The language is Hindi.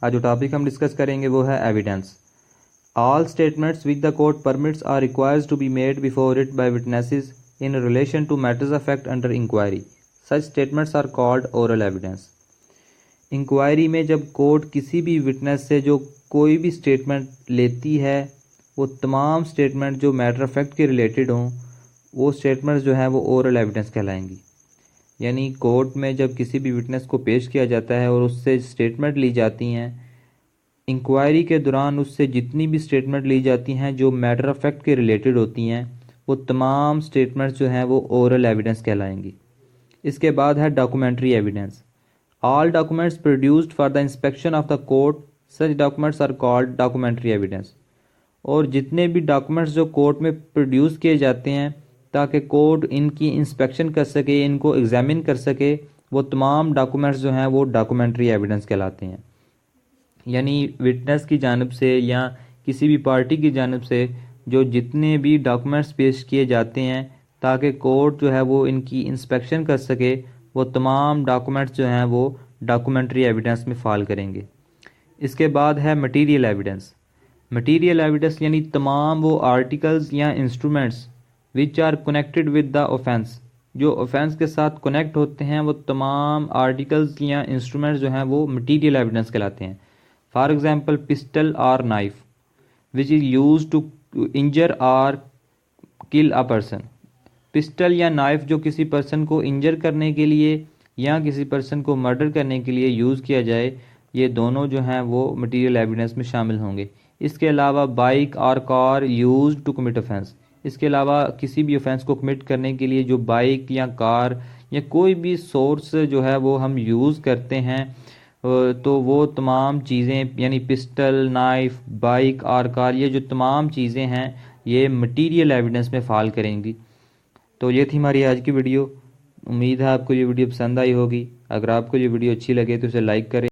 आज जो टॉपिक हम डिस्कस करेंगे वो है evidence. All statements which the court permits are required to be made before it by witnesses in relation to matters of fact under inquiry. Such statements are called oral evidence. Inquiry में जब कोर्ट किसी भी विटनेस से जो कोई भी स्टेटमेंट लेती है, वो तमाम स्टेटमेंट जो मैटर ऑफ फैक्ट के रिलेटेड हों, वो स्टेटमेंट्स जो हैं वो ओरल एविडेंस कहलाएंगी। यानी कोर्ट में जब किसी भी विटनेस को पेश किया जाता है और उससे स्टेटमेंट ली जाती हैं, इंक्वायरी के दौरान उससे जितनी भी स्टेटमेंट ली जाती हैं जो मैटर ऑफ फैक्ट के रिलेटेड होती हैं, वो तमाम स्टेटमेंट्स जो हैं वो ओरल एविडेंस कहलाएंगी। इसके बाद है documentary evidence. All documents produced for the inspection of the court, such documents are called documentary evidence. और जितने भी डॉक्यूमेंट्स जो कोर्ट में प्रोड्यूस किए जाते हैं ताकि कोर्ट इनकी इंस्पेक्शन कर सके, इनको एग्जामिन कर सके, वो तमाम डॉक्यूमेंट्स जो हैं वो डॉक्यूमेंट्री एविडेंस कहलाते हैं। यानी विटनेस की जानिब से या किसी भी पार्टी की जानिब से जो जितने भी डॉक्यूमेंट्स पेश किए जाते हैं ताकि कोर्ट जो है वो इनकी इंस्पेक्शन कर सके, वो तमाम डॉक्यूमेंट्स जो हैं वो डॉक्यूमेंट्री एविडेंस में फॉल करेंगे। इसके बाद है मटीरियल एविडेंस। मटीरियल एविडेंस यानी तमाम वो आर्टिकल्स या instruments which are connected with the offence, जो ऑफेंस के साथ कनेक्ट होते हैं, वो तमाम आर्टिकल्स या इंस्ट्रूमेंट्स जो हैं वो मटीरियल एविडेंस कहलाते हैं। फॉर एग्जांपल पिस्टल और knife which is use to injure और किल अ पर्सन। पिस्टल या नाइफ जो किसी पर्सन को इंजर करने के लिए या किसी पर्सन को मर्डर करने के लिए यूज़ किया जाए, ये दोनों जो हैं वो मटीरियल एविडेंस में शामिल होंगे। इसके अलावा बाइक और car use to commit offence. इसके अलावा किसी भी ऑफेंस को कमिट करने के लिए जो बाइक या कार या कोई भी सोर्स जो है वो हम यूज़ करते हैं, तो वो तमाम चीज़ें यानी पिस्टल, नाइफ, बाइक और कार, ये जो तमाम चीज़ें हैं ये मटीरियल एविडेंस में फॉल करेंगी। तो ये थी हमारी आज की वीडियो। उम्मीद है आपको ये वीडियो पसंद आई होगी। अगर आपको ये वीडियो अच्छी लगे तो इसे लाइक करें।